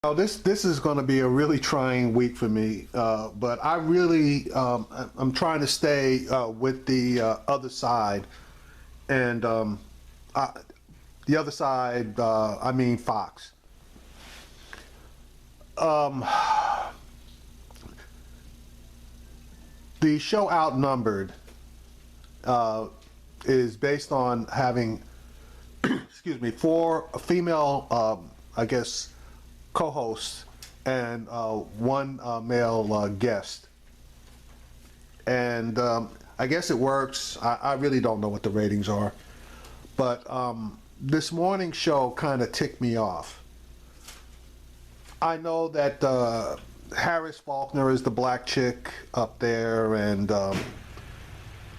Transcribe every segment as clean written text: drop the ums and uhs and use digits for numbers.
Oh, this is going to be a really trying week for me, but I really I'm trying to stay with the other side, and the other side, I mean Fox. Um, the show Outnumbered is based on having, excuse me, four female, I guess, co-hosts and one male guest. And I guess it works. I really don't know what the ratings are. But this morning's show kind of ticked me off. I know that Harris Faulkner is the black chick up there, and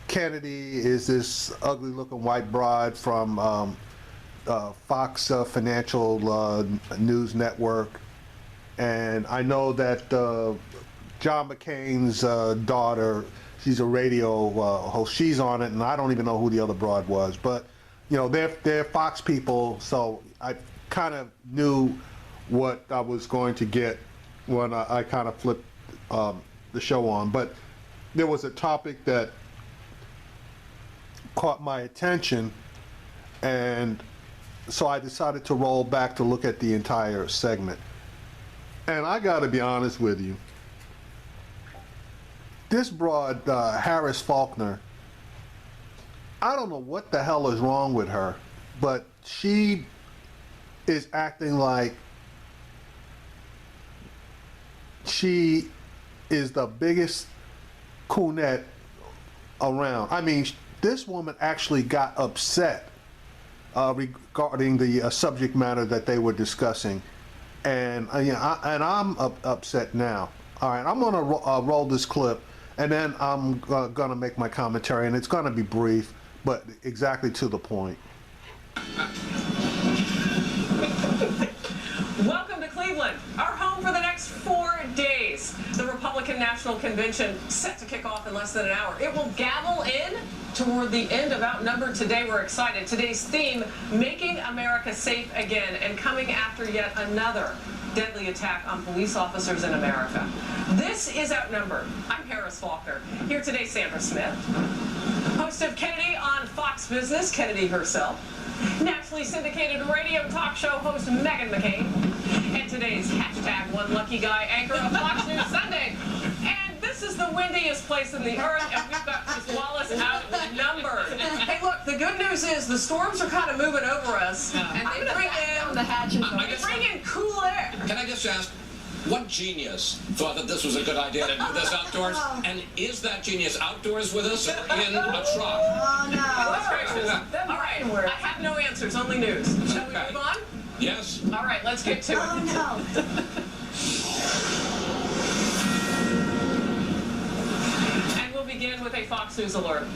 Kennedy is this ugly looking white broad from Fox Financial News Network. And I know that John McCain's daughter, she's a radio host, she's on it, and I don't even know who the other broad was. But, you know, they're Fox people, so I kind of knew what I was going to get when I kind of flipped the show on. But there was a topic that caught my attention, and so I decided to roll back to look at the entire segment. And I got to be honest with you, this broad, Harris Faulkner, I don't know what the hell is wrong with her, but she is acting like she is the biggest coonette around. I mean, this woman actually got upset regarding the subject matter that they were discussing, and I'm upset now. All right, I'm gonna roll this clip, and then I'm gonna make my commentary, and it's gonna be brief, but exactly to the point. Welcome to Cleveland, our home for the next 4 days. The Republican National Convention set to kick off in less than an hour. It will gavel in toward the end of Outnumbered. Today we're excited. Today's theme, making America safe again, and coming after yet another deadly attack on police officers in America. This is Outnumbered. I'm Harris Faulkner. Here today, Sandra Smith, host of Kennedy on Fox Business, Kennedy herself, nationally syndicated radio talk show host Meghan McCain, and today's #OneLuckyGuy anchor of Fox News Sunday. And this is the windiest place in the earth, and we've got Chris Wallace outnumbered. Hey, look, the good news is the storms are kind of moving over us, and they bring in the hatches. They bring in cool air. Can I just ask, what genius thought that this was a good idea to do this outdoors? And is that genius outdoors with us or in a truck? Oh, no. That's gracious. All right, I have no answers, only news. Shall we move on? Yes. All right, let's get to it. Oh, no. And we'll begin with a Fox News alert.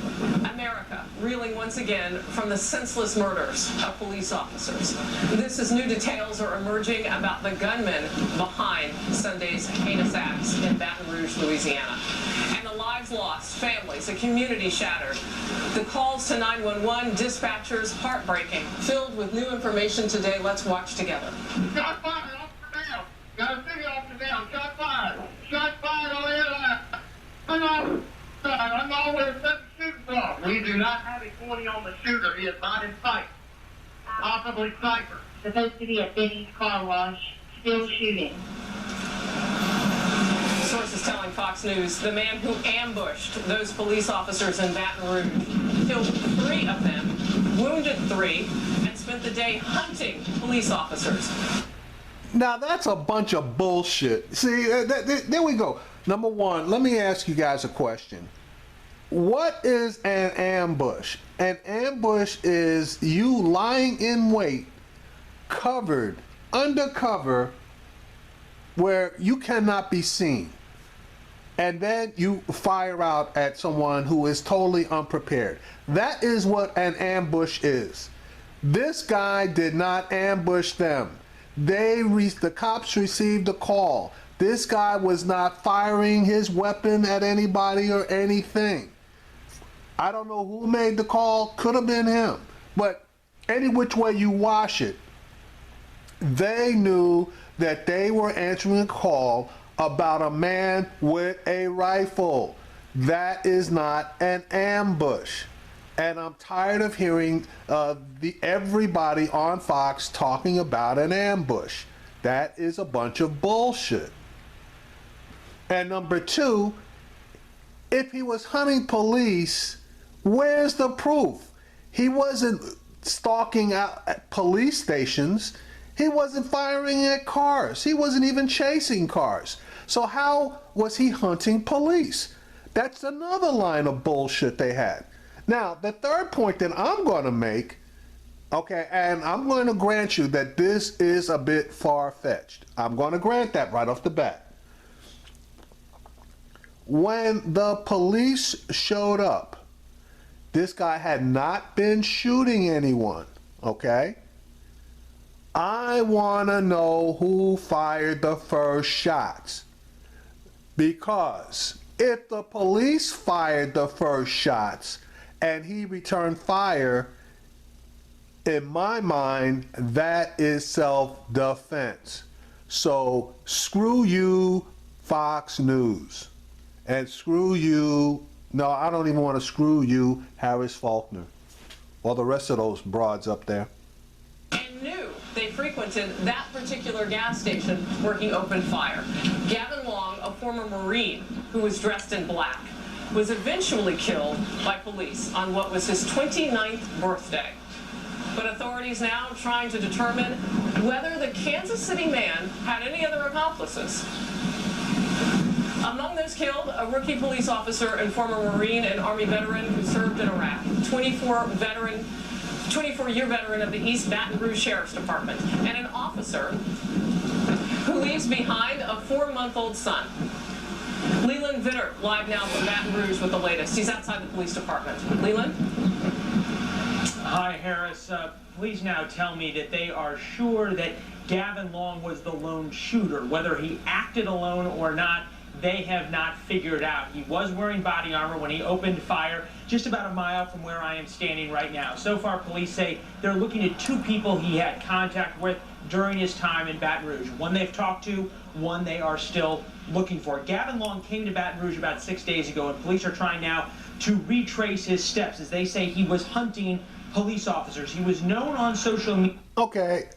America reeling once again from the senseless murders of police officers. This is new details are emerging about the gunmen behind Sunday's heinous acts in Baton Rouge, Louisiana. And the lives lost, families, a community shattered. The calls to 911, dispatchers heartbreaking. Filled with new information today, let's watch together. Shot fired off the down. Got a city off the down. Shot fired. Shot fired on the airline. I'm always set the shooting off. We do not have a 20 on the shooter. He is not in sight. Possibly sniper. Supposed to be a Benny's car wash. Still shooting. Sources telling Fox News the man who ambushed those police officers in Baton Rouge killed 3 of them, wounded 3, and spent the day hunting police officers. Now that's a bunch of bullshit. See, there we go. Number one, let me ask you guys a question. What is an ambush? An ambush is you lying in wait, covered, undercover, where you cannot be seen. And then you fire out at someone who is totally unprepared. That is what an ambush is. This guy did not ambush them. The cops received a call. This guy was not firing his weapon at anybody or anything. I don't know who made the call, could have been him. But any which way you wash it, they knew that they were answering a call about a man with a rifle. That is not an ambush. And I'm tired of hearing everybody on Fox talking about an ambush. That is a bunch of bullshit. And number two, if he was hunting police, where's the proof? He wasn't stalking out at police stations. He wasn't firing at cars. He wasn't even chasing cars. So how was he hunting police? That's another line of bullshit they had. Now, the third point that I'm going to make, okay, and I'm going to grant you that this is a bit far-fetched. I'm going to grant that right off the bat. When the police showed up, this guy had not been shooting anyone, okay? I want to know who fired the first shots. Because if the police fired the first shots and he returned fire, in my mind, that is self-defense. So screw you, Fox News. And screw you, no, I don't even want to screw you, Harris Faulkner. Or the rest of those broads up there. And knew they frequented that particular gas station where he opened fire. Gavin Long, a former Marine who was dressed in black, was eventually killed by police on what was his 29th birthday. But authorities now trying to determine whether the Kansas City man had any other accomplices. Among those killed, a rookie police officer and former Marine and Army veteran who served in Iraq, 24-year veteran of the East Baton Rouge Sheriff's Department, and an officer who leaves behind a 4-month-old son. Leland Vitter, live now from Baton Rouge with the latest. He's outside the police department. Leland? Hi, Harris. Please now tell me that they are sure that Gavin Long was the lone shooter. Whether he acted alone or not, they have not figured out. He was wearing body armor when he opened fire just about a mile from where I am standing right now. So far, police say they're looking at 2 people he had contact with during his time in Baton Rouge. One they've talked to, one they are still looking for. Gavin Long came to Baton Rouge about 6 days ago, and police are trying now to retrace his steps, as they say he was hunting police officers. He was known on social media. Okay.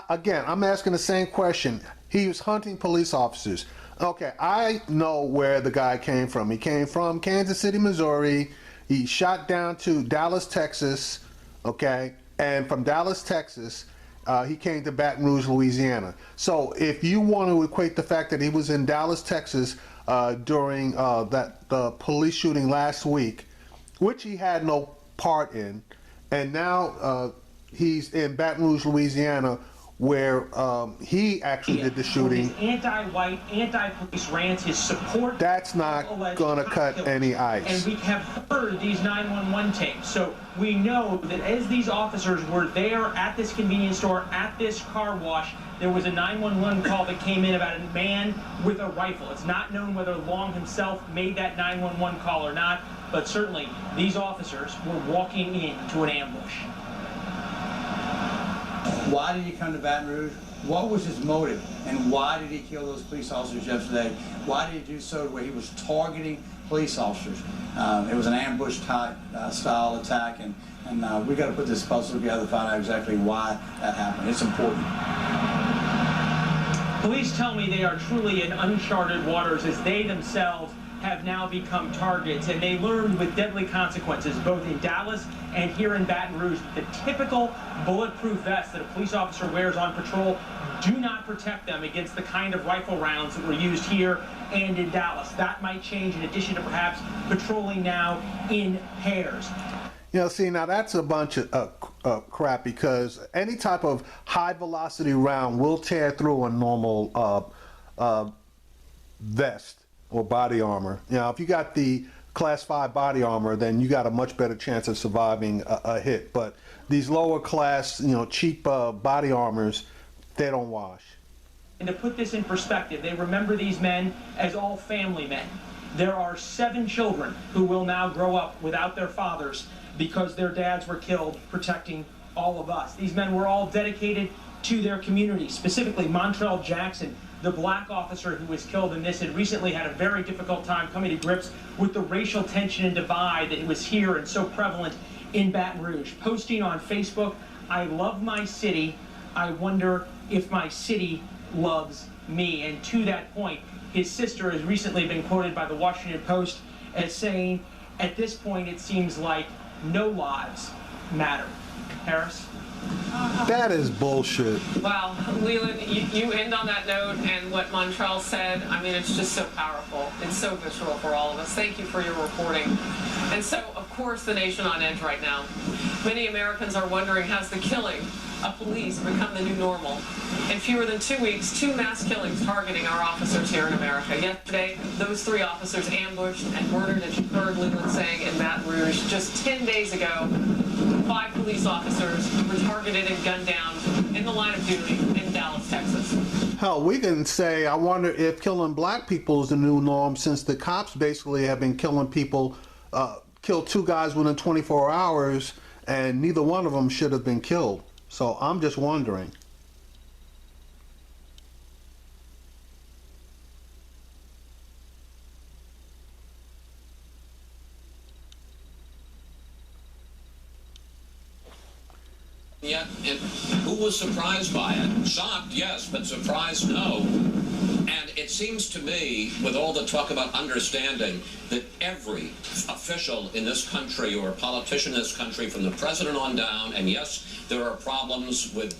Again, I'm asking the same question. He was hunting police officers. Okay, I know where the guy came from. He came from Kansas City, Missouri. He shot down to Dallas, Texas, okay? And from Dallas, Texas, he came to Baton Rouge, Louisiana. So if you want to equate the fact that he was in Dallas, Texas during the police shooting last week, which he had no part in, and now he's in Baton Rouge, Louisiana, where he actually did the shooting. His anti-white, anti-police rants, his support. That's not going to cut any ice. And we have heard these 911 tapes. So we know that as these officers were there at this convenience store, at this car wash, there was a 911 call that came in about a man with a rifle. It's not known whether Long himself made that 911 call or not, but certainly these officers were walking into an ambush. Why did he come to Baton Rouge? What was his motive? And why did he kill those police officers yesterday? Why did he do so where he was targeting police officers? It was an ambush type style attack, and we got to put this puzzle together to find out exactly why that happened. It's important. Police tell me they are truly in uncharted waters as they themselves have now become targets, and they learned with deadly consequences both in Dallas and here in Baton Rouge that the typical bulletproof vest that a police officer wears on patrol do not protect them against the kind of rifle rounds that were used here and in Dallas. That might change in addition to perhaps patrolling now in pairs. You know, see, now that's a bunch of crap, because any type of high velocity round will tear through a normal vest or body armor. You know, if you got the class 5 body armor, then you got a much better chance of surviving a hit. But these lower class, you know, cheap body armors, they don't wash. And to put this in perspective, they remember these men as all family men. There are 7 children who will now grow up without their fathers because their dads were killed protecting all of us. These men were all dedicated to their community. Specifically, Montrell Jackson, the black officer who was killed in this, had recently had a very difficult time coming to grips with the racial tension and divide that was here and so prevalent in Baton Rouge. Posting on Facebook, "I love my city. I wonder if my city loves me." And to that point, his sister has recently been quoted by the Washington Post as saying, "At this point, it seems like no lives matter." Harris? That is bullshit. Wow, Leland, you end on that note, and what Montrell said, I mean, it's just so powerful. It's so visceral for all of us. Thank you for your reporting. And so, of course, the nation on edge right now. Many Americans are wondering, has the killing of police become the new normal? In fewer than 2 weeks, 2 mass killings targeting our officers here in America. Yesterday, those 3 officers ambushed and murdered, as you heard Leland saying, in Baton Rouge. Just 10 days ago, 5 police officers were targeted and gunned down in the line of duty in Dallas, Texas. Hell, we can say, I wonder if killing black people is the new norm, since the cops basically have been killing people, killed 2 guys within 24 hours, and neither one of them should have been killed. So I'm just wondering. Yeah, and who was surprised by it? Shocked, yes, but surprised, no. And it seems to me, with all the talk about understanding, that every official in this country or politician in this country, from the president on down, and yes, there are problems with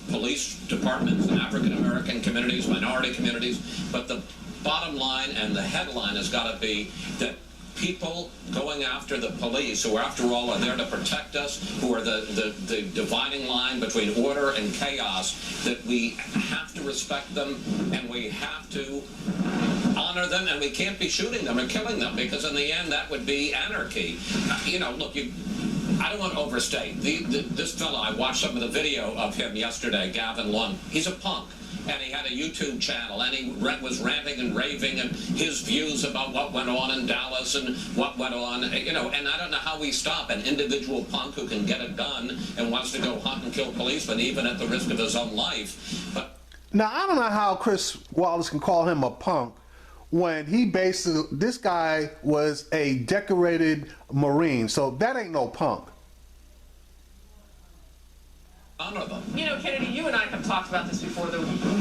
police departments and African-American communities, minority communities, but the bottom line and the headline has got to be that people going after the police, who after all are there to protect us, who are the dividing line between order and chaos, that we have to respect them and we have to honor them, and we can't be shooting them or killing them, because in the end that would be anarchy. You know, look, I don't want to overstate. This fella, I watched some of the video of him yesterday, Gavin Lund. He's a punk. And he had a YouTube channel, and he was ranting and raving, and his views about what went on in Dallas and what went on, you know, and I don't know how we stop an individual punk who can get a gun and wants to go hunt and kill policemen, even at the risk of his own life. But now, I don't know how Chris Wallace can call him a punk when he basically, this guy was a decorated Marine, so that ain't no punk. honor them. You know, Kennedy, you and I have talked about this before,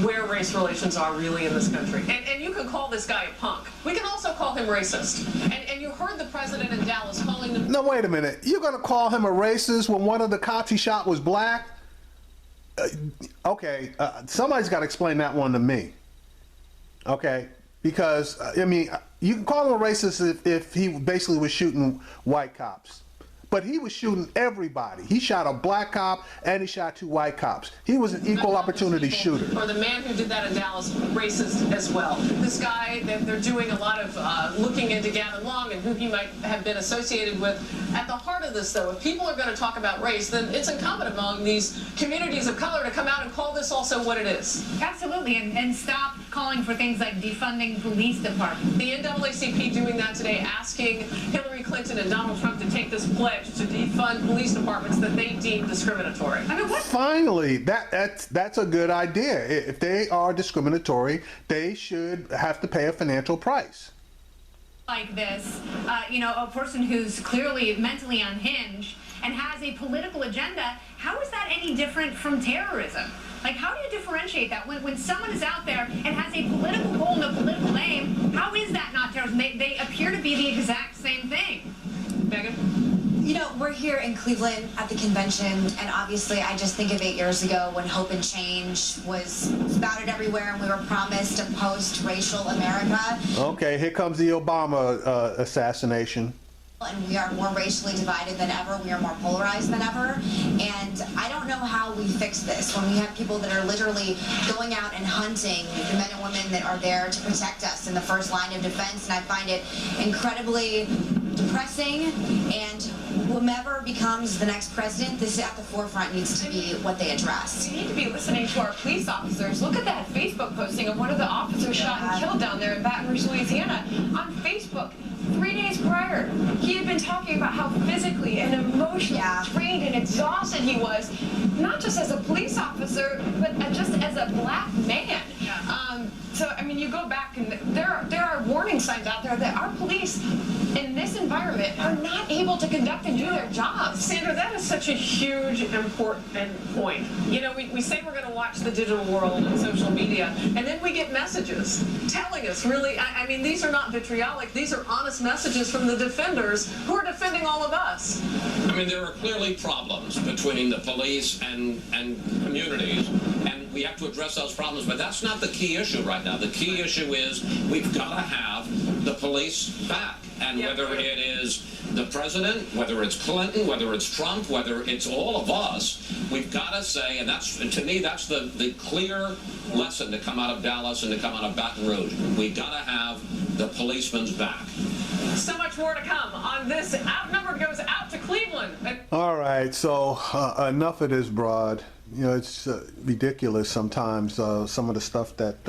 where race relations are really in this country. And you can call this guy a punk. We can also call him racist. And you heard the president in Dallas calling them... No, wait a minute. You're going to call him a racist when one of the cops he shot was black? Okay, somebody's got to explain that one to me. Okay, because, I mean, you can call him a racist if he basically was shooting white cops. But he was shooting everybody. He shot a black cop and he shot 2 white cops. He was an equal opportunity shooter. Or the man who did that in Dallas, racist as well. This guy, they're doing a lot of looking into Gavin Long and who he might have been associated with. At the heart of this, though, if people are going to talk about race, then it's incumbent among these communities of color to come out and call this also what it is. Absolutely, and stop calling for things like defunding police departments. The NAACP doing that today, asking Hillary Clinton and Donald Trump to take this pledge to defund police departments that they deem discriminatory. I mean, what? Finally, that's a good idea. If they are discriminatory, they should have to pay a financial price. Like this, you know, a person who's clearly mentally unhinged and has a political agenda, how is that any different from terrorism? Like, how do you differentiate that? When someone is out there and has a political goal and a political aim, how is that not terrorism? They appear to be the exact same thing. Megan? You know, we're here in Cleveland at the convention, and obviously I just think of 8 years ago when hope and change was spouted everywhere and we were promised a post-racial America. Okay, here comes the Obama assassination. And we are more racially divided than ever. We are more polarized than ever. And I don't know how we fix this when we have people that are literally going out and hunting the men and women that are there to protect us in the first line of defense. And I find it incredibly depressing, and whomever becomes the next president, this at the forefront needs to be what they address. We need to be listening to our police officers. Look at that Facebook posting of one of the officers shot and killed down there in Baton Rouge, Louisiana. On Facebook, 3 days prior, he had been talking about how physically and emotionally drained and exhausted he was, not just just as a police officer, but just as a black man. So, I mean, you go back and there are warning signs out there that our police in this environment are not able to conduct and do their jobs. Sandra, that is such a huge, important point. You know, we say we're going to watch the digital world and social media, and then we get messages telling us, really, I mean, these are not vitriolic. These are honest messages from the defenders who are defending all of us. I mean, there are clearly problems between the police and communities, and we have to address those problems, but that's not the key issue right now. The key issue is we've got to have the police back, and whether it is the president, whether it's Clinton, whether it's Trump, whether it's all of us, we've got to say, and that's, to me, that's the clear lesson to come out of Dallas and to come out of Baton Rouge. We've got to have the policemen's back. So much more to come on this. Outnumbered goes out to Cleveland. All right, so enough of this, broad. You know, it's ridiculous sometimes, some of the stuff that